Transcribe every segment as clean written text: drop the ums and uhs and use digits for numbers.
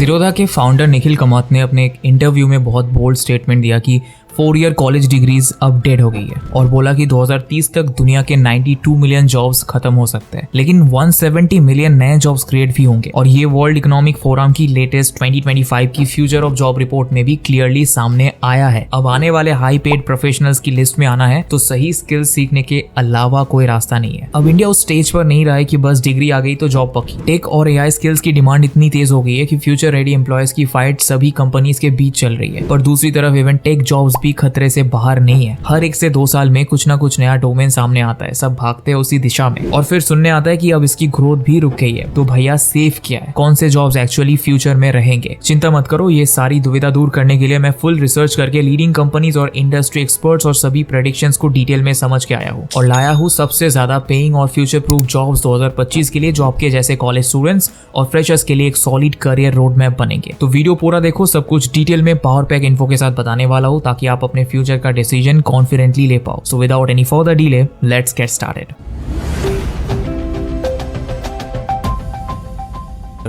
ज़ीरोधा के फाउंडर निखिल कामत ने अपने एक इंटरव्यू में बहुत बोल्ड स्टेटमेंट दिया कि 4 ईयर कॉलेज डिग्रीज अब डेड हो गई है और बोला कि 2030 तक दुनिया के 92 मिलियन जॉब्स खत्म हो सकते हैं, लेकिन 170 मिलियन नए जॉब्स क्रिएट भी होंगे। और ये वर्ल्ड इकोनॉमिक फोरम की लेटेस्ट 2025 की फ्यूचर ऑफ जॉब रिपोर्ट में भी क्लियरली सामने आया है। अब आने वाले हाई पेड प्रोफेशनल्स की लिस्ट में आना है तो सही स्किल्स सीखने के अलावा कोई रास्ता नहीं है। अब इंडिया उस स्टेज पर नहीं रहा है कि बस डिग्री आ गई तो जॉब पक्की। टेक और एआई स्किल्स की डिमांड इतनी तेज हो गई है कि फ्यूचर रेडी एम्प्लॉयज की फाइट सभी कंपनीज के बीच चल रही है। पर दूसरी तरफ इवन टेक जॉब्स भी खतरे से बाहर नहीं है। हर 1 से 2 साल में कुछ ना कुछ नया डोमेन सामने आता है, सब भागते हैं उसी दिशा में और फिर सुनने आता है कि अब इसकी ग्रोथ भी रुक गई है। तो भैया सेफ क्या है, कौन से जॉब्स एक्चुअली फ्यूचर में रहेंगे? चिंता मत करो, ये सारी दुविधा दूर करने के लिए मैं फुल रिसर्च करके लीडिंग कंपनीज और इंडस्ट्री एक्सपर्ट्स और सभी प्रेडिक्शंस को डिटेल में समझ के आया हूँ और लाया हूँ सबसे ज्यादा पेइंग और फ्यूचर प्रूफ जॉब्स 2025 के लिए, जो आपके जैसे कॉलेज स्टूडेंट्स और फ्रेशर्स के लिए एक सॉलिड करियर रोड मैप बनेंगे। तो वीडियो पूरा देखो, सब कुछ डिटेल में पावर पैक इन्फो के साथ बताने वाला हूँ ताकि आप अपने फ्यूचर का डिसीजन कॉन्फिडेंटली ले पाओ। So without any further delay, let's get started.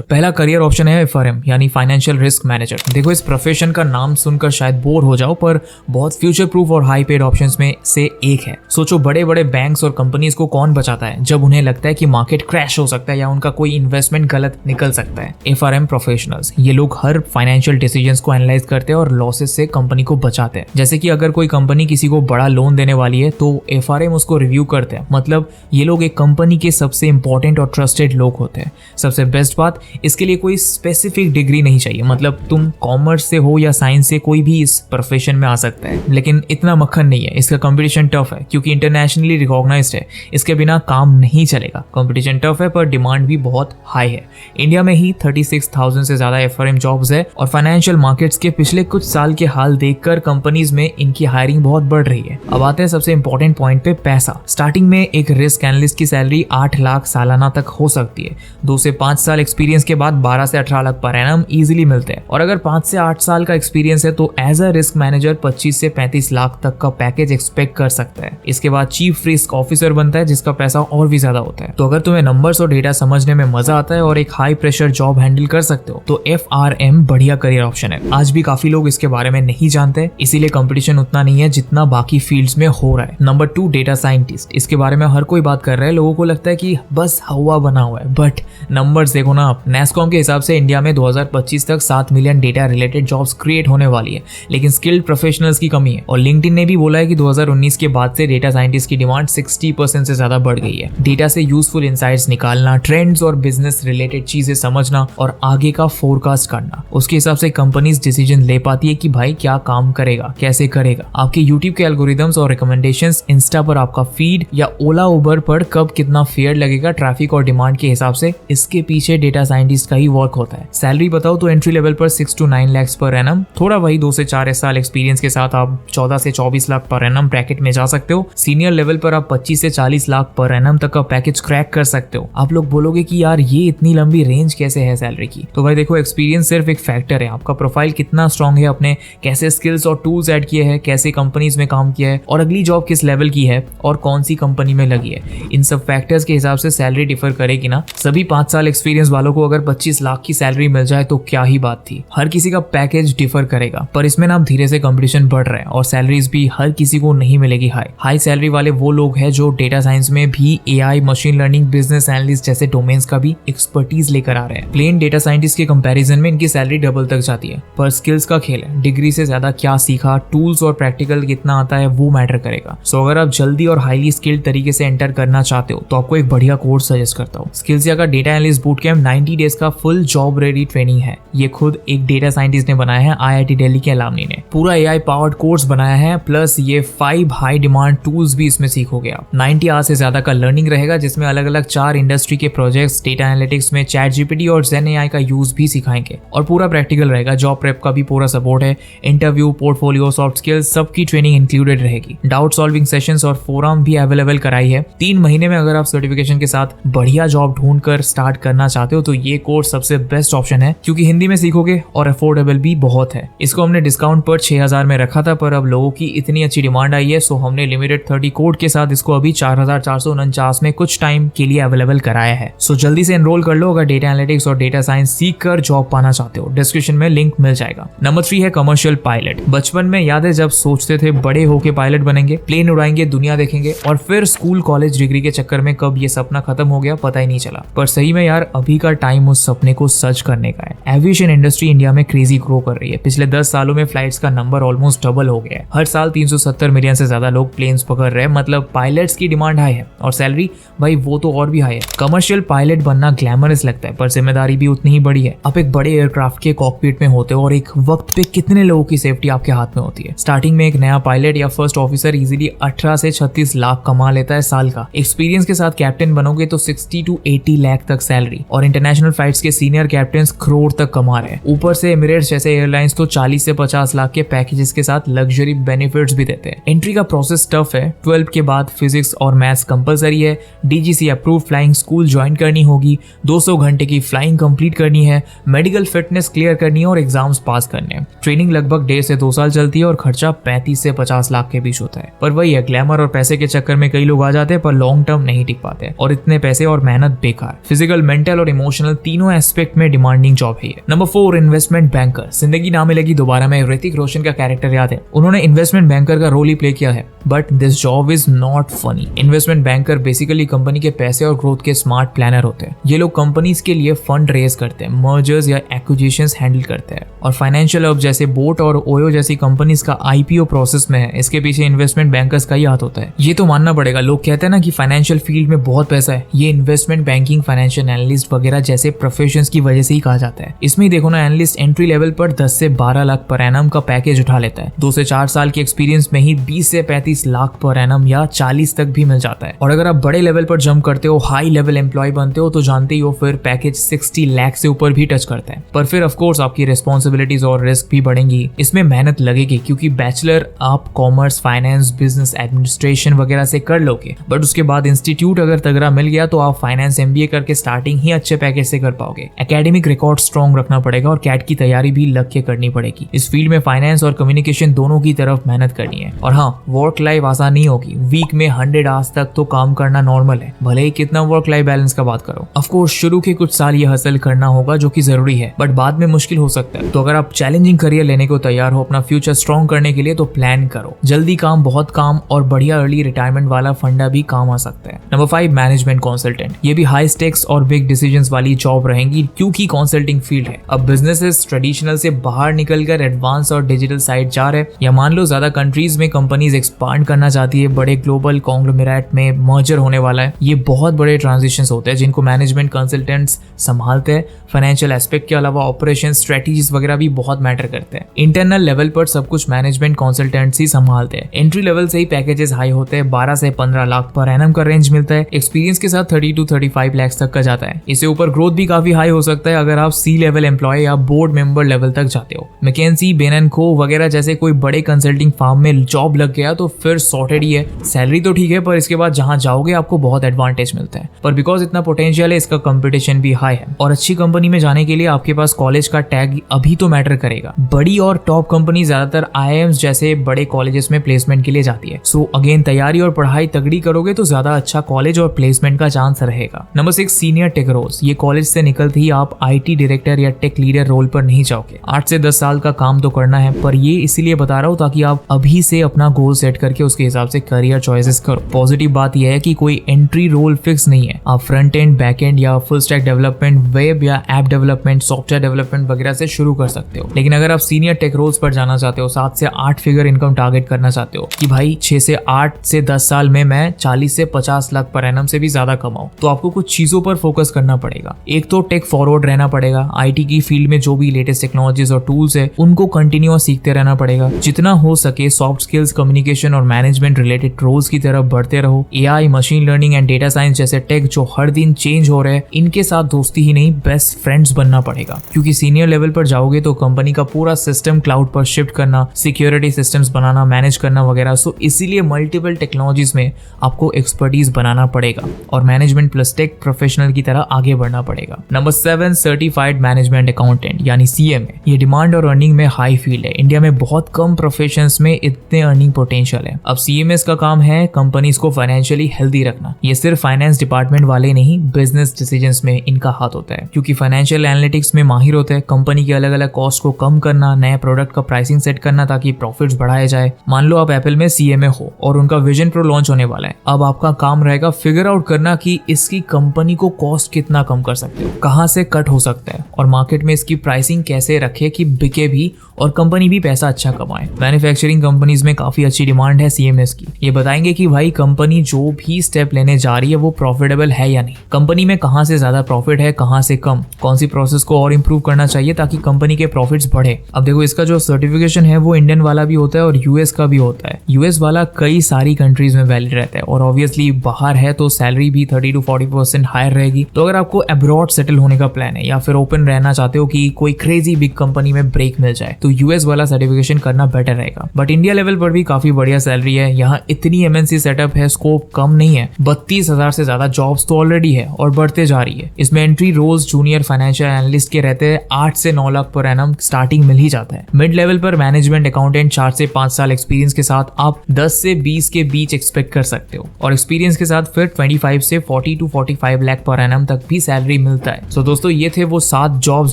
पहला करियर ऑप्शन है एफआरएम यानी फाइनेंशियल रिस्क मैनेजर। देखो, इस प्रोफेशन का नाम सुनकर शायद बोर हो जाओ, पर बहुत फ्यूचर प्रूफ और हाई पेड ऑप्शंस में से एक है। सोचो, बड़े बड़े बैंक्स और कंपनीज को कौन बचाता है जब उन्हें लगता है कि मार्केट क्रैश हो सकता है या उनका कोई इन्वेस्टमेंट गलत निकल सकता है? एफआरएम प्रोफेशनल्स, ये लोग हर फाइनेंशियल डिसीजंस को एनालाइज करते हैं और लॉसेस से कंपनी को बचाते हैं। जैसे कि अगर कोई कंपनी किसी को बड़ा लोन देने वाली है तो एफआरएम उसको रिव्यू करते हैं। मतलब ये लोग एक कंपनी के सबसे इंपॉर्टेंट और ट्रस्टेड लोग होते हैं। सबसे बेस्ट बात, इसके लिए कोई स्पेसिफिक डिग्री नहीं चाहिए। मतलब तुम कॉमर्स से हो या साइंस से, कोई भी इस प्रोफेशन में आ सकता है। लेकिन इतना मक्खन नहीं है, इसका कंपटीशन टफ है क्योंकि इंटरनेशनली रिकॉग्नाइज्ड है। इसके बिना काम नहीं चलेगा। कंपटीशन टफ है पर डिमांड भी बहुत हाई है। इंडिया में ही 36,000 से ज्यादा एफआरएम जॉब्स है और फाइनेंशियल मार्केट्स के पिछले कुछ साल के हाल देखकर कंपनीज में इनकी हायरिंग बहुत बढ़ रही है। अब आते हैं सबसे इंपॉर्टेंट पॉइंट पे, पैसा। स्टार्टिंग में एक रिस्क एनालिस्ट की सैलरी 8 लाख सालाना तक हो सकती है। 2 से 5 साल एक्सपीरियंस के बाद 12 से 18 लाख पर एनम इजीली मिलते हैं। और अगर 5 से 8 साल का एक्सपीरियंस है तो एज अ रिस्क मैनेजर 25 से 35 लाख तक का पैकेज एक्सपेक्ट कर सकता है। इसके बाद चीफ रिस्क ऑफिसर बनता है जिसका पैसा और भी ज्यादा होता है। तो अगर तुम्हें नंबर्स और डेटा समझने में मजा आता है और एक हाई प्रेशर जॉब हैंडल कर सकते हो तो एफआरएम बढ़िया करियर ऑप्शन है। आज भी काफी लोग इसके बारे में नहीं जानते, इसीलिए कंपटीशन उतना नहीं है जितना बाकी फील्ड्स में हो रहा है। Number 2, data scientist. इसके बारे में हर कोई बात कर रहा है। लोगों को लगता है कि बस हवा बना हुआ है, बट नंबर्स देखो ना आप। नेस्कॉम के हिसाब से इंडिया में 2025 तक 7 million data related jobs create होने वाली है, लेकिन स्किल्ड प्रोफेशनल्स की कमी है। और लिंक्डइन ने भी बोला है कि 2019 के बाद से डेटा साइंटिस्ट की डिमांड 60% से ज्यादा बढ़ गई है। डेटा से यूजफुल इंसाइट्स निकालना, ट्रेंड्स और बिजनेस रिलेटेड चीजें समझना और आगे का फोरकास्ट करना, उसके हिसाब से कंपनीज डिसीजन ले पाती है कि भाई क्या काम करेगा, कैसे करेगा। आपके यूट्यूब के एल्गोरिदम्स और रिकमेंडेशंस, इंस्टा पर आपका फीड या ओला उबर पर कब कितना फेयर लगेगा ट्रैफिक और डिमांड के हिसाब से, इसके पीछे डेटा साइंटिस्ट का ही वर्क होता है। सैलरी बताओ तो एंट्री लेवल पर 6 to 9 लाख पर एनम, थोड़ा वही 2 से 4 साल एक्सपीरियंस के साथ आप 14 से 24 लाख पर एनम ब्रैकेट में जा सकते हो। सीनियर लेवल पर आप 25 से 40 लाख पर एनम तक का पैकेज क्रैक कर सकते हो। आप लोग बोलोगे कि यार ये इतनी लंबी रेंज कैसे है सैलरी की? तो भाई देखो, एक्सपीरियंस सिर्फ एक फैक्टर है। आपका प्रोफाइल कितना स्ट्रांग है, अपने कैसे स्किल्स और टूल्स ऐड किए हैं, कैसे कंपनीज में काम किया है और अगली जॉब किस लेवल की है और कौन सी कंपनी में लगी है, इन सब फैक्टर्स के हिसाब से सैलरी डिफर करेगी ना। सभी 5 साल एक्सपीरियंस वालों को अगर 25 लाख की सैलरी मिल जाए तो क्या ही बात थी। हर किसी का पैकेज डिफर करेगा, पर इसमें ना धीरे से कंपटीशन बढ़ रहा है और सैलरीज भी हर किसी को नहीं मिलेगी हाई सैलरी वाले वो लोग हैं जो डेटा साइंस में भी AI, machine learning, business analyst जैसे डोमेन्स का भी एक्सपर्टीज लेकर आ रहे हैं। प्लेन डेटा साइंटिस्ट के कंपैरिजन में इनकी सैलरी डबल तक जाती है। पर स्किल्स का खेल है, डिग्री से ज्यादा क्या सीखा, टूल्स और प्रैक्टिकल कितना आता है वो मैटर करेगा। सो अगर आप जल्दी और हाईली स्किल्ड तरीके से एंटर करना चाहते हो तो आपको एक बढ़िया कोर्स सजेस्ट करता हूँ। स्किल्सिया का data analyst boot camp 90 days का फुल जॉब रेडी ट्रेनिंग है। ये खुद एक डेटा साइंटिस्ट ने बनाया है, आईआईटी दिल्ली के अलमनी ने। पूरा एआई पावर्ड कोर्स बनाया है, प्लस ये 5 हाई डिमांड टूल्स भी इसमें सीखोगे आप। 90 आवर्स से ज्यादा का लर्निंग रहेगा जिसमें अलग अलग 4 इंडस्ट्री के प्रोजेक्ट्स, डेटा एनालिटिक्स में चैट जीपीटी और ज़ेन एआई का यूज भी सिखाएंगे और पूरा प्रैक्टिकल रहेगा। जॉब प्रेप का भी पूरा सपोर्ट है। इंटरव्यू, पोर्टफोलियो, सॉफ्ट स्किल्स सबकी ट्रेनिंग इंक्लूडेड रहेगी। डाउट सॉल्विंग सेशंस और फोरम भी अवेलेबल कराई है। 3 महीने में अगर आप सर्टिफिकेशन के साथ बढ़िया जॉब ढूंढ कर स्टार्ट करना चाहते हो तो तो ये कोर्स सबसे बेस्ट ऑप्शन है क्योंकि हिंदी में सीखोगे और अफोर्डेबल भी बहुत है। इसको हमने डिस्काउंट पर 6000 में रखा था, पर अब लोगों की इतनी अच्छी डिमांड आई है सो हमने लिमिटेड 30 कोड के साथ इसको अभी 4449 में कुछ टाइम के लिए अवेलेबल कराया है। सो जल्दी से एनरोल कर लो अगर डेटा एनालिटिक्स और डेटा साइंस सीख कर जॉब पाना चाहते हो। डिस्क्रिप्शन में लिंक मिल जाएगा। नंबर 3 है कमर्शियल पायलट। बचपन में याद है जब सोचते थे बड़े होके पायलट बनेंगे, प्लेन उड़ाएंगे, दुनिया देखेंगे, और फिर स्कूल कॉलेज डिग्री के चक्कर में कब ये सपना खत्म हो गया पता ही नहीं चला। पर सही में यार अभी का टाइम उस सपने को सच करने का है। एविएशन इंडस्ट्री इंडिया में क्रेजी ग्रो कर रही है। पिछले 10 सालों में फ्लाइट्स का नंबर ऑलमोस्ट डबल हो गया है। हर साल 370 मिलियन से ज्यादा लोग प्लेन्स पकड़ रहे हैं, मतलब पायलट्स की डिमांड हाई है और सैलरी भाई वो तो और भी हाई है। कमर्शियल पायलट बनना ग्लैमरस लगता है पर जिम्मेदारी भी उतनी ही बड़ी है। आप एक बड़े एयरक्राफ्ट के कॉकपिट में होते हो और एक वक्त पे कितने लोगों की सेफ्टी आपके हाथ में होती है। स्टार्टिंग में एक नया पायलट या फर्स्ट ऑफिसर इजीली 18 से 36 लाख कमा लेता है साल का। एक्सपीरियंस के साथ कैप्टन बनोगे तो 60 to 80 लाख तक सैलरी, और इंटरनेशनल फ्लाइट्स के सीनियर कैप्टन करोड़ तक कमा रहे हैं। ऊपर से एमिरेट्स जैसे एयरलाइंस तो 40 से 50 लाख के पैकेजेस के साथ लग्जरी बेनिफिट्स भी देते हैं। एंट्री का प्रोसेस टफ है। 12 के बाद फिजिक्स और मैथ्स कंपलसरी है। DGC approve flying school join करनी होगी। 200 घंटे की फ्लाइंग कंप्लीट करनी है। मेडिकल फिटनेस क्लियर करनी है और एग्जाम्स पास करने हैं। ट्रेनिंग लगभग 1.5 से 2 साल चलती है और खर्चा 35 से 50 लाख के बीच होता है। पर वही है, ग्लैमर और पैसे के चक्कर में कई लोग आ जाते हैं पर लॉन्ग टर्म नहीं टिक पाते और इतने पैसे और मेहनत बेकार। फिजिकल, मेंटल और इमोशनल तीनों एस्पेक्ट में डिमांडिंग जॉब है। Number 4 investment banker. जिंदगी ना मिलेगी दोबारा में ऋतिक रोशन का कैरेक्टर याद है? उन्होंने इन्वेस्टमेंट बैंकर का रोल ही प्ले किया है। But this job is not funny. Investment banker basically company के पैसे और ग्रोथ के स्मार्ट प्लानर होते हैं। ये लोग कंपनीज के लिए फंड रेज करते हैं, मर्जर्स या एक्विजिशंस हैंडल करते हैं, और फाइनेंशियल हब जैसे बोट और ओयो जैसी कंपनीज का आईपीओ प्रोसेस में है। इसके पीछे इन्वेस्टमेंट बैंकर्स का ही हाथ होता है। ये तो मानना पड़ेगा। लोग कहते हैं ना कि फाइनेंशियल फील्ड में बहुत पैसा है, ये इन्वेस्टमेंट बैंकिंग, फाइनेंशियल एनालिस्ट वगैरह जैसे प्रोफेशंस की वजह से ही कहा जाता है। इसमें ही देखो ना, एनालिस्ट एंट्री लेवल पर 10 से 12 लाख पर एनम का पैकेज उठा लेता है। 2 से 4 साल के एक्सपीरियंस में ही 20 से 35 लाख पर एनम या 40 तक भी मिल जाता है। और अगर आप बड़े लेवल पर जंप करते हो, हाई लेवल एम्प्लॉय बनते हो, तो जानते ही हो फिर पैकेज 60 लाख से ऊपर भी टच करता है। पर फिर ऑफ कोर्स आपकी रिस्पॉन्सिबिलिटीज और रिस्क भी बढ़ेंगी। इसमें मेहनत लगेगी क्योंकि बैचलर आप कॉमर्स, फाइनेंस, बिजनेस एडमिनिस्ट्रेशन वगैरह से कर लोगे, बट उसके बाद इंस्टीट्यूट अगर तगड़ा मिल गया तो आप फाइनेंस एमबीए करके स्टार्टिंग ही अच्छे पैकेज से कर पाओगे। एकेडमिक रिकॉर्ड स्ट्रॉन्ग रखना पड़ेगा और कैट की तैयारी भी लग के करनी पड़ेगी। इस फील्ड में फाइनेंस और कम्युनिकेशन दोनों की तरफ मेहनत करनी है। और हाँ, वर्क लाइफ आसान नहीं होगी। वीक में 100 आवर्स तक तो काम करना नॉर्मल है, भले ही कितना वर्क लाइफ बैलेंस का बात करो। ऑफ कोर्स शुरू के कुछ साल ये हसल करना होगा जो कि जरूरी है, बट बाद में मुश्किल हो सकता है। तो अगर आप चैलेंजिंग करियर लेने को तैयार हो अपना फ्यूचर स्ट्रॉन्ग करने के लिए, तो प्लान करो। जल्दी काम, बहुत काम और बढ़िया अर्ली रिटायरमेंट वाला फंडा भी काम आ सकता है। Number 5 management consultant. ये भी हाई स्टेक्स और बिग डिसीजंस वाली जॉब रहेंगी क्योंकि कंसल्टिंग फील्ड है। अब बिजनेसेस ट्रेडिशनल से बाहर निकलकर एडवांस और डिजिटल साइड जा रहे हैं, या मान लो ज्यादा कंट्रीज में कंपनीज एक्सपांड करना चाहती है, बड़े ग्लोबल कॉन्ग्लोमेरेट में मर्जर होने वाला है। ये बहुत बड़े ट्रांजिशंस होते हैं जिनको मैनेजमेंट कंसल्टेंट्स संभालते हैं। फाइनेंशियल एस्पेक्ट के अलावा ऑपरेशन, स्ट्रेटजीज वगैरह भी बहुत मैटर करते हैं। इंटरनल लेवल पर सब कुछ मैनेजमेंट कंसल्टेंट्स ही संभालते हैं। एंट्री लेवल से ही पैकेजेस हाई होते हैं। 12 से 15 लाख पर एनम का रेंज मिलता है। एक्सपीरियंस के साथ 30 to 35 लाख तक का जाता है। इससे ऊपर ग्रोथ भी काफी हाई हो सकता है अगर आप सी लेवल एम्प्लॉय या बोर्ड मेंबर लेवल तक जाते हो। मैकेंजी, बेन एंड को वगैरह जैसे कोई बड़े कंसल्टिंग फर्म में जॉब लग गया तो फिर सॉर्टेड ही है। सैलरी तो ठीक है पर इसके बाद जहां जाओगे आपको बहुत एडवांटेज मिलता है। पर बिकॉज इतना पोटेंशियल है, इसका कंपटीशन भी हाई है। और अच्छी कंपनी में जाने के लिए आपके पास कॉलेज का टैग अभी तो मैटर करेगा। बड़ी और टॉप कंपनी ज्यादातर आईआईएम्स जैसे बड़े कॉलेजेस में प्लेसमेंट के लिए जाती है। सो अगेन तैयारी और पढ़ाई तगड़ी करोगे तो ज्यादा अच्छा कॉलेज और प्लेसमेंट का चांस रहेगा। Number 6 senior tech roles. ये कॉलेज से निकलते ही आप आईटी डायरेक्टर या टेक लीडर रोल पर नहीं जाओगे। 8 से 10 साल का काम तो करना है, पर ये इसीलिए बता रहा हूँ ताकि आप अभी से अपना गोल सेट करके उसके हिसाब से करियर चॉइसेस करो। पॉजिटिव बात यह है कि कोई एंट्री रोल फिक्स नहीं है। आप फ्रंट एंड, बैक एंड या फुल स्टैक डेवलपमेंट, वेब या ऐप डेवलपमेंट, सॉफ्टवेयर डेवलपमेंट वगैरह से शुरू कर सकते हो। लेकिन अगर आप सीनियर टेक रोल्स पर जाना चाहते हो, 7 से 8 फिगर इनकम टारगेट करना चाहते हो कि भाई 6 से 8 से 10 साल में मैं 40 से 50 लाख पर एनम से भी ज्यादा कमाऊं, तो आपको कुछ चीजों पर फोकस करना पड़ेगा। एक तो टेक फॉरवर्ड रहना पड़ेगा। आईटी की फील्ड में जो भी लेटेस्ट टेक्नोलॉजीज और टूल्स है उनको कंटिन्यूअस सीखते रहना पड़ेगा। जितना हो सके सॉफ्ट स्किल्स, कम्युनिकेशन और मैनेजमेंट रिलेटेड रोल्स की तरफ बढ़ते रहो। AI, machine learning and data science जैसे टेक जो हर दिन चेंज हो रहे हैं, इनके साथ दोस्ती ही नहीं बेस्ट फ्रेंड्स बनना पड़ेगा। क्योंकि सीनियर लेवल पर जाओगे तो कंपनी का पूरा सिस्टम क्लाउड पर शिफ्ट करना, सिक्योरिटी सिस्टम्स बनाना, मैनेज करना वगैरह। सो इसीलिए मल्टीपल टेक्नोलॉजीज में आपको एक्सपर्टीज बनाना पड़ेगा और मैनेजमेंट प्लस टेक प्रोफेशनल की तरह आगे बढ़ना पड़ेगा। नंबर 7 सर्टिफाइड मैनेजमेंट अकाउंटेंट यानी CMA। ये डिमांड और अर्निंग में हाई फील्ड है। इंडिया में बहुत कम प्रोफेशंस में इतने अर्निंग पोटेंशियल है। अब CMS का काम है कंपनीज को फाइनेंशियली हेल्दी रखना। ये सिर्फ फाइनेंस डिपार्टमेंट वाले नहीं, बिजनेस डिसीजंस में इनका हाथ होता है, क्योंकि फाइनेंशियल एनालिटिक्स में माहिर होते हैं। कंपनी के अलग अलग कॉस्ट को कम करना, नए प्रोडक्ट का प्राइसिंग सेट करना ताकि प्रॉफिट्स बढ़ाए जाए। मान लो आप एप्पल में CMA हो और उनका विजन प्रो लॉन्च होने वाला है। अब आपका काम रहेगा फिगर आउट करना कि इसकी कंपनी को कॉस्ट कितना कम कर सकते हो, कहां से कट हो सकता है और मार्केट में इसकी प्राइसिंग कैसे रखे कि बिके भी और कंपनी भी पैसा अच्छा कमाए। मैन्युफैक्चरिंग कंपनीज में काफी अच्छी डिमांड है CMS की। ये बताएंगे कि भाई कंपनी जो भी स्टेप लेने जा रही है वो प्रॉफिटेबल है या नहीं, कंपनी में कहां से ज्यादा प्रॉफिट है, कहां से कम, कौन सी प्रोसेस को और इंप्रूव करना चाहिए ताकि कंपनी के प्रॉफिट्स बढ़े। अब देखो इसका जो सर्टिफिकेशन है वो इंडियन वाला भी होता है और US का भी होता है। US वाला कई सारी कंट्रीज में वैलिड रहता है और ऑब्वियसली बाहर है तो सैलरी भी 30 to 40% हायर रहेगी। तो अगर आपको अब्रॉड सेटल होने का प्लान है या फिर ओपन रहना चाहते हो कि कोई क्रेजी बिग कंपनी में ब्रेक मिल जाए तो US वाला सर्टिफिकेशन करना बेटर रहेगा। बट इंडिया लेवल पर भी काफी बढ़िया सैलरी है। यहाँ इतनी MNC सेटअप है, स्कोप कम नहीं है। 32,000 से ज्यादा जॉब्स तो ऑलरेडी है और बढ़ते जा रही है। इसमें entry roles junior financial analyst के रहते हैं। 8 से 9 लाख पर एनम स्टार्टिंग मिल ही जाता है। मिड लेवल पर मैनेजमेंट अकाउंटेंट 4 से 5 साल एक्सपीरियंस के साथ आप 10 से 20 के बीच एक्सपेक्ट कर सकते हो और एक्सपीरियंस के साथ फिर 25 से 40 to 45 लाख पर एनम तक भी सैलरी मिलता है। सो दोस्तों ये थे वो 7 जॉब्स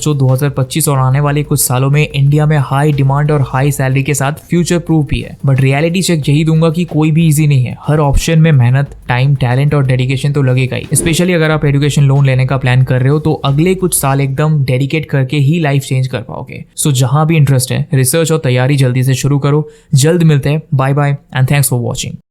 जो 2025 और आने वाले कुछ सालों में इंडिया में हाई डिमांड और हाई सैलरी के साथ फ्यूचर प्रूफ भी है। बट रियलिटी चेक यही दूंगा कि कोई भी इजी नहीं है। हर ऑप्शन में मेहनत, टाइम, टैलेंट और डेडिकेशन तो लगेगा ही। स्पेशली अगर आप एजुकेशन लोन लेने का प्लान कर रहे हो तो अगले कुछ साल एकदम डेडिकेट करके ही लाइफ चेंज कर पाओगे। सो जहां भी इंटरेस्ट है, रिसर्च और तैयारी जल्दी से शुरू करो। जल्द मिलते हैं। Bye bye and thanks for watching.